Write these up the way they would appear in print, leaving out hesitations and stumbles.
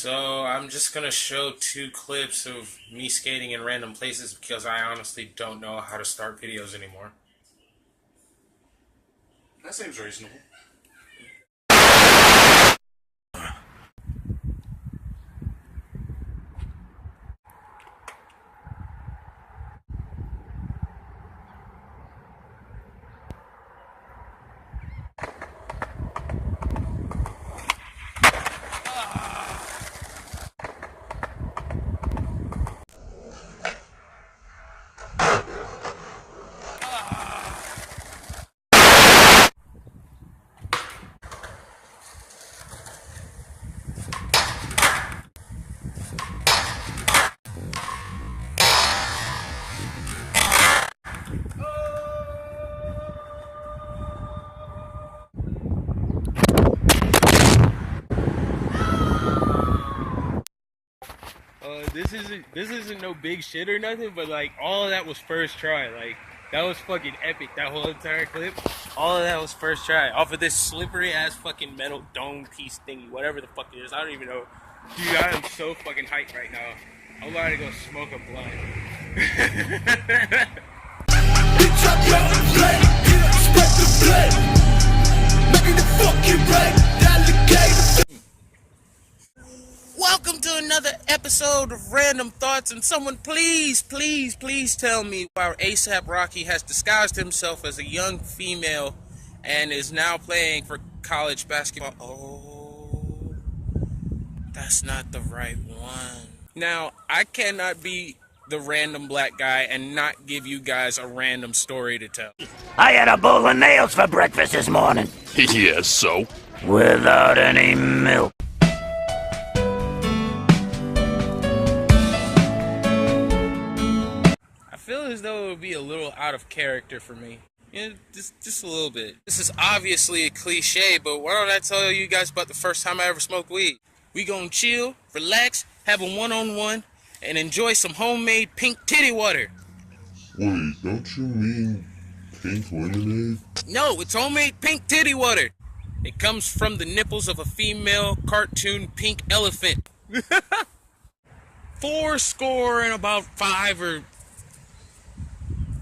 So I'm just gonna show two clips of me skating in random places because I honestly don't know how to start videos anymore. That seems reasonable. This isn't no big shit or nothing, but like all of that was first try. Like that was fucking epic. That whole entire clip, all of that was first try off of this slippery ass fucking metal dome piece thingy, whatever the fuck it is. I don't even know. Dude, I am so fucking hyped right now. I'm about to go smoke a blunt. Bitch, I'm young and flame. Spread the flame. Making the fucking rain. Alligator. Welcome to another episode of Random Thoughts, and someone please tell me why ASAP Rocky has disguised himself as a young female and is now playing for college basketball. Oh, that's not the right one. Now, I cannot be the random black guy and not give you guys a random story to tell. I had a bowl of nails for breakfast this morning. Yes, so? Without any milk. I feel as though it would be a little out of character for me. Yeah, just a little bit. This is obviously a cliche, but why don't I tell you guys about the first time I ever smoked weed? We gonna chill, relax, have a one-on-one, and enjoy some homemade pink titty water. Wait, don't you mean pink lemonade? No, it's homemade pink titty water. It comes from the nipples of a female cartoon pink elephant. 85 or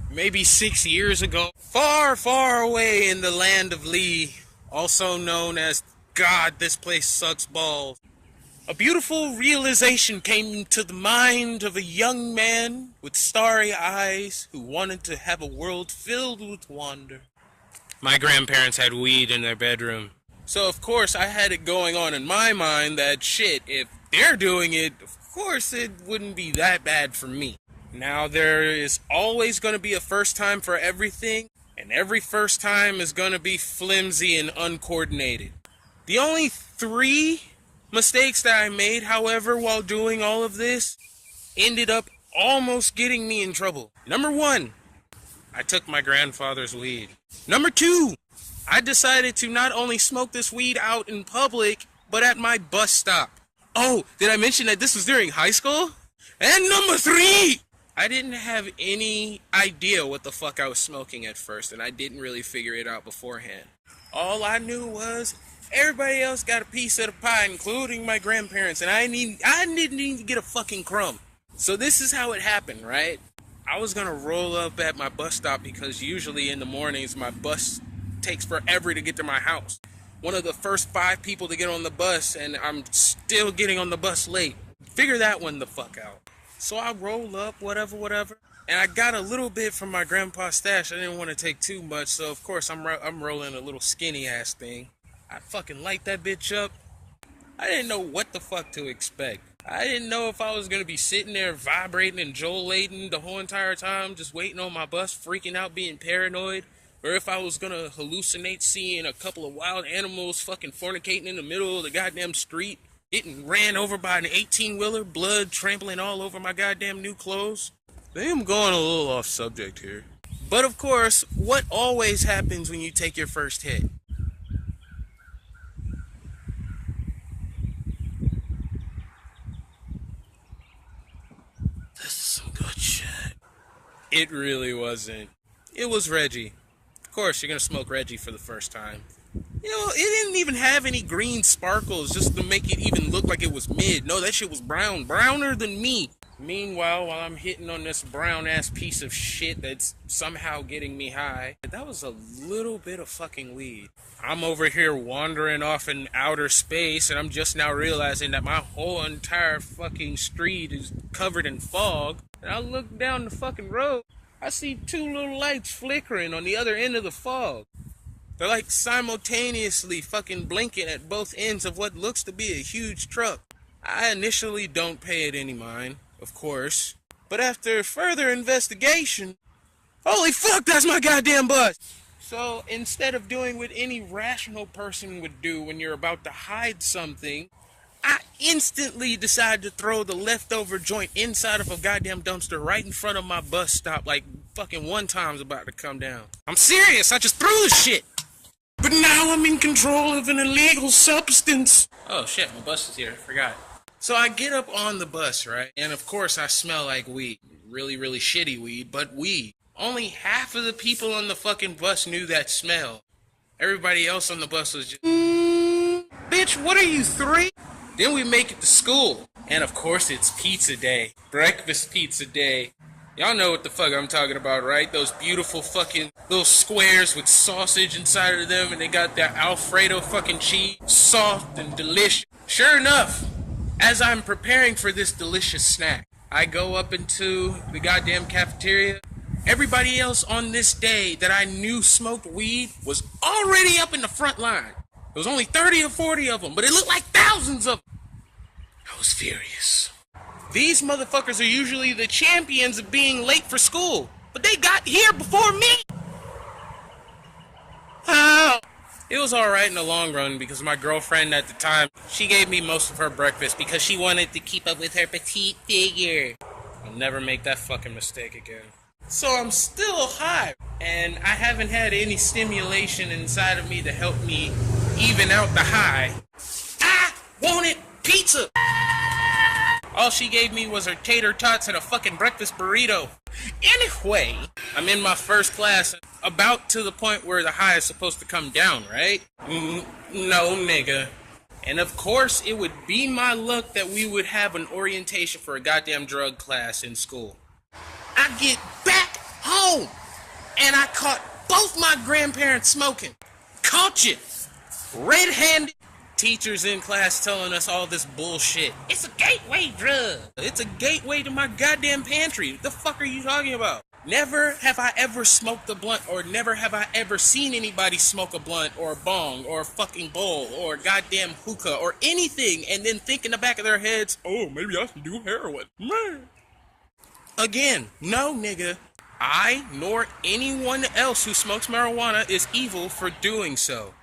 maybe 6 years ago, far away in the land of Lee, also known as God, this place sucks balls, a beautiful realization came to the mind of a young man with starry eyes who wanted to have a world filled with wonder. My grandparents had weed in their bedroom, so of course I had it going on in my mind that shit, if they're doing it, of course it wouldn't be that bad for me. Now, there is always going to be a first time for everything, and every first time is going to be flimsy and uncoordinated. The only 3 mistakes that I made, however, while doing all of this, ended up almost getting me in trouble. Number 1, I took my grandfather's weed. Number 2, I decided to not only smoke this weed out in public, but at my bus stop. Oh, did I mention that this was during high school? And number 3, I didn't have any idea what the fuck I was smoking at first, and I didn't really figure it out beforehand. All I knew was everybody else got a piece of the pie, including my grandparents, and I didn't even get a fucking crumb. So this is how it happened, right? I was gonna roll up at my bus stop because usually in the mornings my bus takes forever to get to my house. One of the first 5 people to get on the bus, and I'm still getting on the bus late. Figure that one the fuck out. So I roll up, whatever, and I got a little bit from my grandpa's stash. I didn't want to take too much, so of course I'm rolling a little skinny ass thing. I fucking light that bitch up. I didn't know what the fuck to expect. I didn't know if I was gonna be sitting there vibrating and jolating the whole entire time, just waiting on my bus, freaking out, being paranoid, or if I was gonna hallucinate seeing a couple of wild animals fucking fornicating in the middle of the goddamn street, getting ran over by an 18-wheeler, blood trampling all over my goddamn new clothes. I think I'm going a little off subject here. But of course, what always happens when you take your first hit? This is some good shit. It really wasn't. It was Reggie. Of course, you're gonna smoke Reggie for the first time. You know, it didn't even have any green sparkles just to make it even look like it was mid. No, that shit was brown. Browner than me. Meanwhile, while I'm hitting on this brown-ass piece of shit that's somehow getting me high, that was a little bit of fucking weed. I'm over here wandering off in outer space, and I'm just now realizing that my whole entire fucking street is covered in fog. And I look down the fucking road, I see two little lights flickering on the other end of the fog. They're like simultaneously fucking blinking at both ends of what looks to be a huge truck. I initially don't pay it any mind, of course, but after further investigation, holy fuck, that's my goddamn bus! So instead of doing what any rational person would do when you're about to hide something, I instantly decide to throw the leftover joint inside of a goddamn dumpster right in front of my bus stop like fucking one time's about to come down. I'm serious, I just threw the shit! But now I'm in control of an illegal substance. Oh shit, my bus is here, I forgot. So I get up on the bus, right? And of course I smell like weed. Really, really shitty weed, but weed. Only half of the people on the fucking bus knew that smell. Everybody else on the bus was just, bitch, what are you, 3? Then we make it to school. And of course it's pizza day. Breakfast pizza day. Y'all know what the fuck I'm talking about, right? Those beautiful fucking little squares with sausage inside of them, and they got that Alfredo fucking cheese. Soft and delicious. Sure enough, as I'm preparing for this delicious snack, I go up into the goddamn cafeteria. Everybody else on this day that I knew smoked weed was already up in the front line. There was only 30 or 40 of them, but it looked like thousands of them. I was furious. These motherfuckers are usually the champions of being late for school, but they got here before me. How? It was alright in the long run because my girlfriend at the time, she gave me most of her breakfast because she wanted to keep up with her petite figure. I'll never make that fucking mistake again. So I'm still high, and I haven't had any stimulation inside of me to help me even out the high. I wanted pizza! All she gave me was her tater tots and a fucking breakfast burrito. Anyway, I'm in my first class, about to the point where the high is supposed to come down, right? No, nigga. And of course, it would be my luck that we would have an orientation for a goddamn drug class in school. I get back home, and I caught both my grandparents smoking. Caught you. Red-handed. Teachers in class telling us all this bullshit. It's a gateway drug. It's a gateway to my goddamn pantry. What the fuck are you talking about? Never have I ever smoked a blunt, or never have I ever seen anybody smoke a blunt or a bong or a fucking bowl or a goddamn hookah or anything and then think in the back of their heads, oh, maybe I should do heroin. Man. Again, no nigga. I nor anyone else who smokes marijuana is evil for doing so.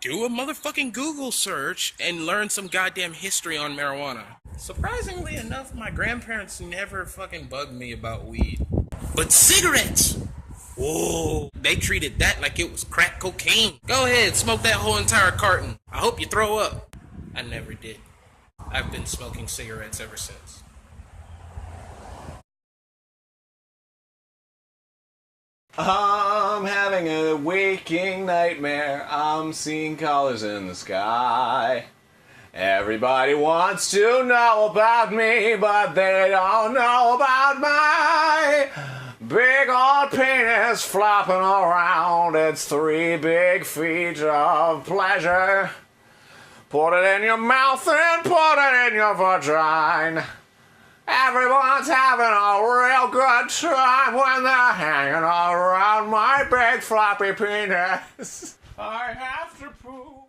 Do a motherfucking Google search and learn some goddamn history on marijuana. Surprisingly enough, my grandparents never fucking bugged me about weed. But cigarettes! Whoa, they treated that like it was crack cocaine. Go ahead, smoke that whole entire carton. I hope you throw up. I never did. I've been smoking cigarettes ever since. I'm having a waking nightmare. I'm seeing colors in the sky. Everybody wants to know about me, but they don't know about my big old penis flopping around. It's 3 big feet of pleasure. Put it in your mouth and put it in your vagina. Everyone's having a real good time when they're hanging around my big floppy penis. I have to prove